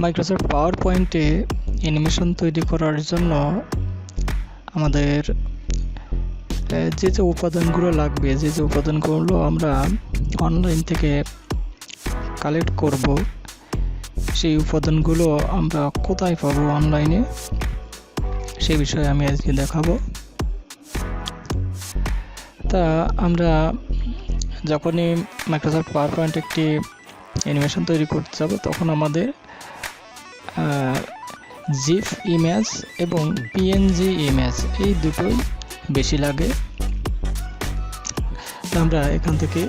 Microsoft পাওয়ার পয়েন্টে animation তৈরি করার জন্য আমাদের যে যে উপাদানগুলো লাগবে, যে উপাদানগুলো আমরা অনলাইন থেকে কালেক্ট করব, সেই উপাদানগুলো আমরা কোথায় পাবো অনলাইনে, সেই বিষয়ে আমি আজকে দেখাবো। তা আমরা যখনই মাইক্রোসফট পাওয়ার পয়েন্ট একটি অ্যানিমেশন তৈরি করতে যাব, তখন আমাদের জিফ ইমেজ এবং পিএনজি ইমেজ এই দুটোই বেশি লাগে। আমরা এখান থেকে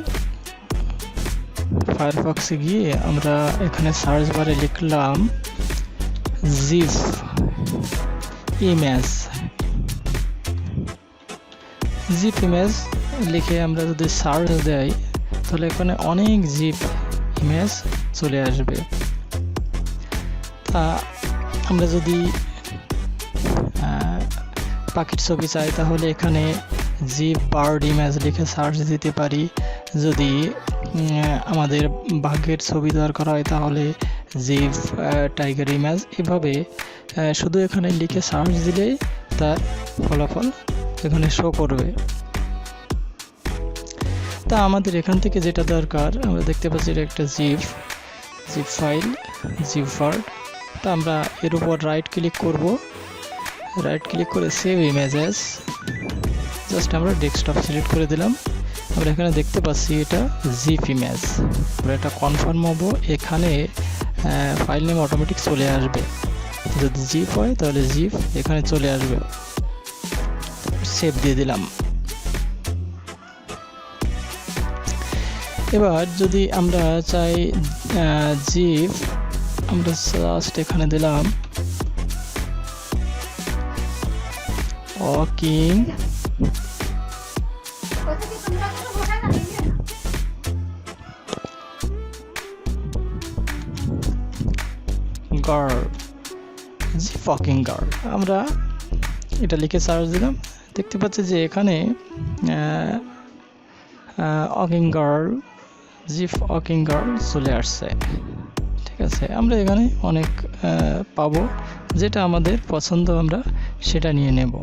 ফায়ারফক্সে গিয়ে আমরা এখানে সার্চ বারে লিখলাম জিফ ইমেজ। জিপ ইমেজ লিখে আমরা যদি সার্চ দেই তাহলে এখানে অনেক জিপ ইমেজ চলে আসবে। তা আমরা যদি পাখির ছবি চাই তাহলে এখানে জিপ বার্ড ইমেজ লিখে সার্চ দিতে পারি। যদি আমাদের বাঘের ছবি দরকার হয় তাহলে জিপ টাইগার ইমেজ। এভাবে শুধু এখানে লিখে সার্চ দিলেই তার ফলাফল এখানে শো করবে। তা আমাদের এখান থেকে যেটা দরকার, আমরা দেখতে পাচ্ছি এটা একটা জিপ ফাইল, জিপ বার্ড। তা আমরা এর উপর রাইট ক্লিক করব, রাইট ক্লিক করে সেভ ইমেজেস। জাস্ট আমরা ডেস্কটপ সিলেক্ট করে দিলাম। আমরা এখানে দেখতে পাচ্ছি এটা জিপ ইমেজ। আমরা এটা কনফার্ম হবো, এখানে ফাইল নেম অটোমেটিক চলে আসবে। যদি জিপ হয় তাহলে জিপ এখানে চলে আসবে। সেভ দিয়ে দিলাম। এবার যদি আমরা চাই জিপ, আমরা জাস্ট এখানে দিলাম walking girl, zip walking girl. আমরা এটা লিখে সার্চ দিলাম, দেখতে পাচ্ছি যে এখানে walking girl, zip walking girl চলে আসছে। ঠিক আছে, আমরা এখানে অনেক পাবো, যেটা আমাদের পছন্দ আমরা সেটা নিয়ে নেব।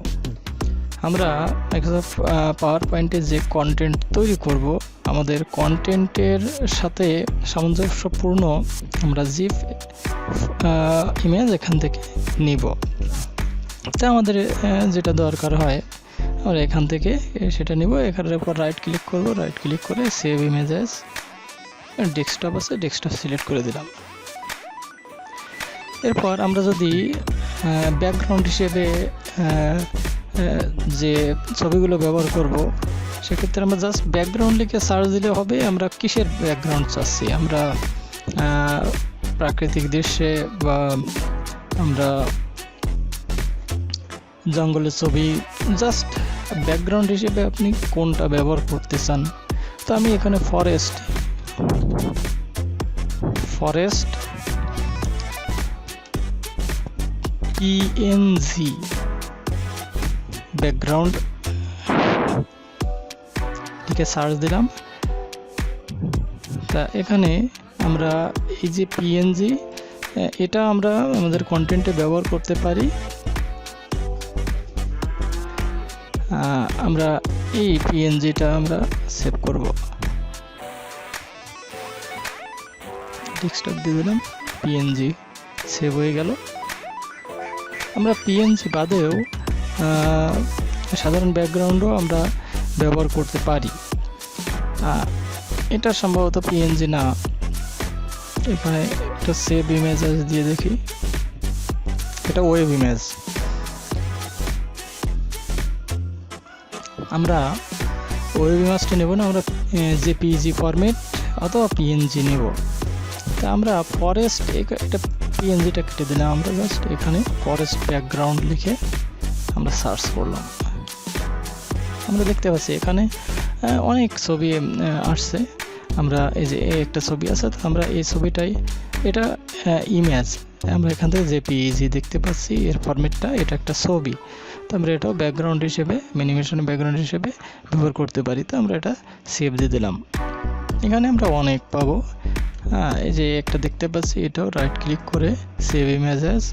আমরা মাইক্রোসফট পাওয়ার পয়েন্টে যে কন্টেন্ট তৈরি করব, আমাদের কন্টেন্টের সাথে সামঞ্জস্যপূর্ণ আমরা জিপ ইমেজ এখান থেকে নিব। তা আমাদের যেটা দরকার হয় আমরা এখান থেকে সেটা নিব। এখানের উপর রাইট ক্লিক করব, রাইট ক্লিক করে সেভ ইমেজেস, ডেস্কটপ আছে, ডেস্কটপ সিলেক্ট করে দিলাম। এরপর আমরা যদি ব্যাকগ্রাউন্ড হিসেবে যে ছবিগুলো ব্যবহার করব, সেক্ষেত্রে আমরা জাস্ট ব্যাকগ্রাউন্ড লিখে সার্চ দিলে হবে আমরা কিসের ব্যাকগ্রাউন্ড চাচ্ছি। আমরা প্রাকৃতিক দৃশ্যে বা আমরা জঙ্গলের ছবি, জাস্ট ব্যাকগ্রাউন্ড হিসেবে আপনি কোনটা ব্যবহার করতে চান। তো আমি এখানে ফরেস্ট পিএনজি ব্যাকগ্রাউন্ড লিখে সার্চ দিলাম। তা এখানে আমরা এই যে পিএনজি, এটা আমরা আমাদের কন্টেন্টে ব্যবহার করতে পারি। আমরা এই পিএনজিটা আমরা সেভ করব, ডেস্কটপ দিয়ে দিলাম, পিএনজি সেভ হয়ে গেল। আমরা পিএনজি বাদেও সাধারণ ব্যাকগ্রাউন্ডও আমরা ব্যবহার করতে পারি। এটা সম্ভবত পিএনজি না, এখানে একটা সেভ ইমেজ দিয়ে দেখি, এটা ওয়েব ইমেজ। আমরা ওয়েব ইমেজটা নেব না, আমরা জেপিইজি ফরম্যাট অথবা পিএনজি নেব। তা আমরা ফরেস্ট, এটা পিএনজিটা কেটে দিলাম। আমরা জাস্ট এখানে ফরেস্ট ব্যাকগ্রাউন্ড লিখে আমরা সার্চ করলাম। আমরা দেখতে পাচ্ছি এখানে অনেক ছবি আসছে। আমরা এই যে একটা ছবি আছে, আমরা এই ছবিটাই, এটা ইমেজ, আমরা এখান থেকে জেপিইজি দেখতে পাচ্ছি, এর ফরম্যাটটা, এটা একটা ছবি। তো আমরা এটাও ব্যাকগ্রাউন্ড হিসেবে, অ্যানিমেশন ব্যাকগ্রাউন্ড হিসেবে ব্যবহার করতে পারি। তো আমরা এটা সেভ দিয়ে দিলাম। এখানে আমরা অনেক পাবো। হ্যাঁ, এই যে একটা দেখতে পাচ্ছি, এটাও রাইট ক্লিক করে সেভ ইমেজ অ্যাজ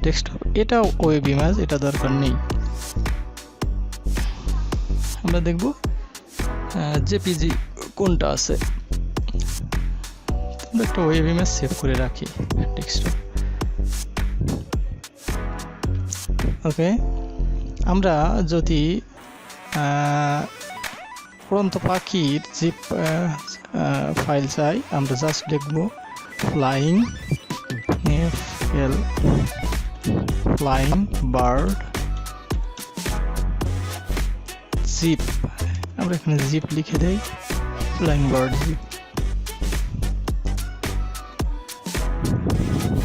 ডেস্কটপ, এটাও ওয়েব ইমেজ, এটা দরকার নেই। আমরা দেখব জেপিজি কোনটা আছে। আমরা একটা ওয়েব ইমেজ সেভ করে রাখি ডেস্কটপ। ওকে, আমরা যদি উড়ন্ত পাখির জিপ ফাইল চাই, আমরা জাস্ট লিখব ফ্লাইং ফ্লাইং বার্ড জিপ, আমরা এখানে জিপ লিখে দেই, ফ্লাইং বার্ড জিপ।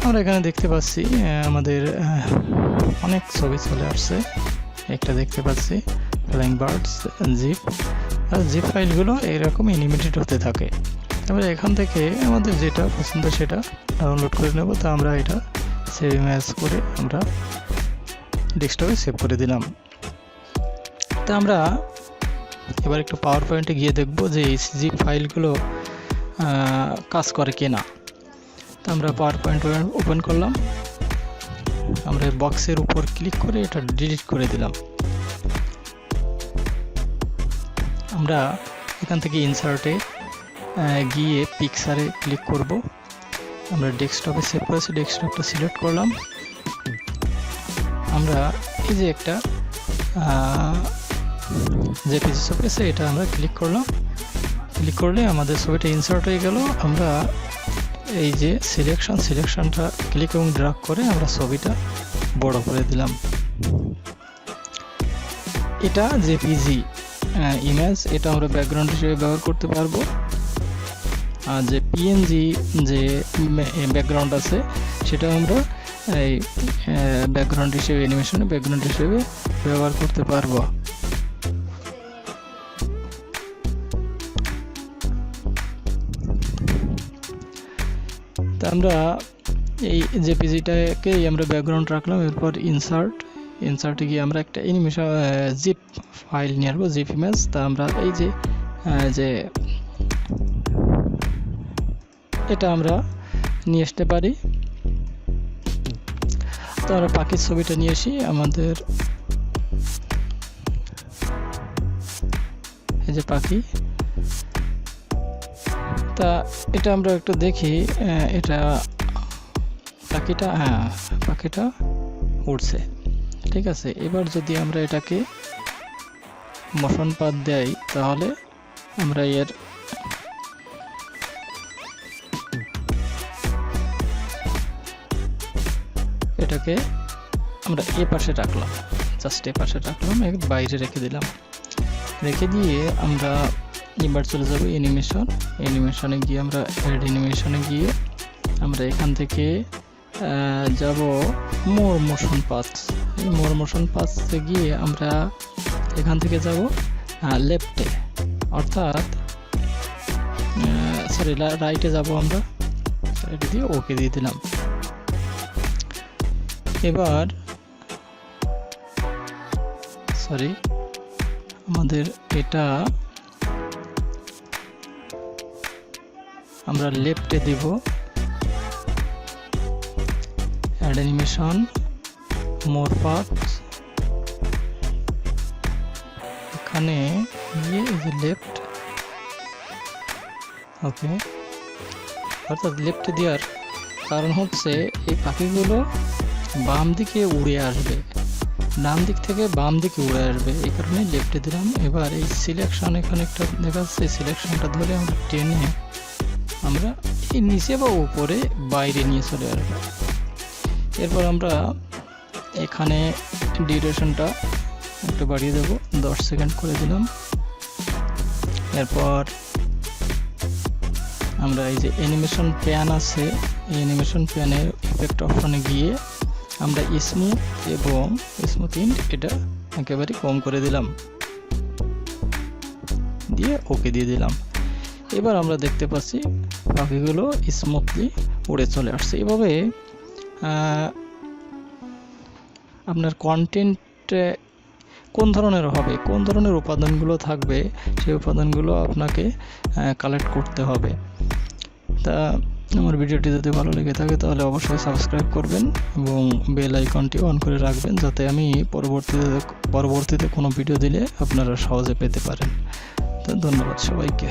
আমরা এখানে দেখতে পাচ্ছি আমাদের অনেক ছবি চলে আসছে। একটা দেখতে পাচ্ছি ফ্লাইং বার্ডস জিপ, আর জিপ ফাইলগুলো এইরকম অ্যানিমেটেড হতে থাকে। তারপরে এখান থেকে আমাদের যেটা পছন্দ সেটা ডাউনলোড করে নেব। তো আমরা এটা সেভ ইমেজ করে আমরা ডেস্কটপে সেভ করে দিলাম। তো আমরা এবার একটু পাওয়ার পয়েন্টে গিয়ে দেখব যে এই জিপ ফাইলগুলো কাজ করে কিনা। তো আমরা পাওয়ার পয়েন্ট ওপেন করলাম, আমরা বক্সের উপর ক্লিক করে এটা ডিলিট করে দিলাম। আমরা এখান থেকে ইনসার্টে গিয়ে পিকচারে ক্লিক করব। আমরা ডেস্কটপে সেভ করেছি, ডেস্কটপটা সিলেক্ট করলাম। আমরা এই যে একটা জেপিজি ছবি আছে, এটা আমরা ক্লিক করলাম। ক্লিক করলে আমাদের ছবিটা ইনসার্ট হয়ে গেল। আমরা এই যে সিলেকশনটা ক্লিক এবং ড্র্যাগ করে আমরা ছবিটা বড় করে দিলাম। এটা জেপিজি ইমেজ, এটা আমরা ব্যাকগ্রাউন্ড হিসেবে ব্যবহার করতে পারবো। আর যে পিএনজি যে ব্যাকগ্রাউন্ড আছে সেটা আমরা এই ব্যাকগ্রাউন্ড হিসেবে অ্যানিমেশনে ব্যাকগ্রাউন্ড হিসেবে ব্যবহার করতে পারবো। তা আমরা এই জেপিজিটাকে আমরা ব্যাকগ্রাউন্ড রাখলাম। এরপর ইনসার্টে গিয়ে আমরা একটা অ্যানিমেশন জিপ ফাইল নিয়ে আসবো, জিপ ইমেজ। তা আমরা এই যে এটা আমরা নিয়ে আসতে পারি। তো আমরা পাখির ছবিটা নিয়ে আসি, আমাদের এই যে পাখি। তা এটা আমরা একটু দেখি, এটা পাখিটা, হ্যাঁ পাখিটা উড়ছে, ঠিক আছে। এবার যদি আমরা এটাকে মোশন পাথ দেই তাহলে আমরা এটাকে আমরা এ পাশে রাখলাম, জাস্ট এ পাশে রাখলাম, বাইরে রেখে দিলাম। রেখে দিয়ে আমরা এবার চলে যাব অ্যানিমেশনে গিয়ে আমরা অ্যাড অ্যানিমেশনে গিয়ে আমরা এখান থেকে যাব মোর মোশন পাথ। এই মোর মোশন পাথে গিয়ে আমরা এখান থেকে যাব লেফটে, অর্থাৎ সরি রাইটে যাব। আমরা রাইটে দিয়ে ওকে দিয়ে দিলাম। এবার সরি আমাদের এটা আমরা লেফটে দেব, অ্যাড অ্যানিমেশন মোর পাথ, এখানে গিয়ে এই যে লেফট, ওকে। অর্থাৎ লেফটে দেওয়ার কারণ হচ্ছে এই পাখিগুলো বাম দিকে উড়ে আসবে, ডান দিক থেকে বাম দিকে উড়ে আসবে, এই কারণে লেফটে দিলাম। এবার এই সিলেকশন এখানে একটা দেখা যাচ্ছে, সিলেকশনটা ধরে আমরা টেনে আমরা এই নিচে বা উপরে বাইরে নিয়ে চলে আসবো। এরপর আমরা এখানে ডিউরেশনটা একটু বাড়িয়ে দেবো, 10 সেকেন্ড করে দিলাম। এরপর আমরা এই যে অ্যানিমেশন প্যান আছে, এই অ্যানিমেশন প্যানের ইফেক্ট অপশনে গিয়ে আমরা স্মুথ এবং স্মুথিং এটা একেবারে কম করে দিলাম, দিয়ে ওকে দিয়ে দিলাম। এবার আমরা দেখতে পাচ্ছি পাখিগুলো স্মুথলি উড়ে চলে আসছে। এভাবে আপনার কন্টেন্ট কোন ধরনের হবে, কোন ধরনের উপাদানগুলো থাকবে, সেই উপাদানগুলো আপনাকে কালেক্ট করতে হবে। তা আমার ভিডিওটি যদি ভালো লেগে থাকে তাহলে অবশ্যই সাবস্ক্রাইব করবেন এবং বেল আইকনটি অন করে রাখবেন, যাতে আমি পরবর্তীতে কোনো ভিডিও দিলে আপনারা সহজে পেতে পারেন। তো ধন্যবাদ সবাইকে।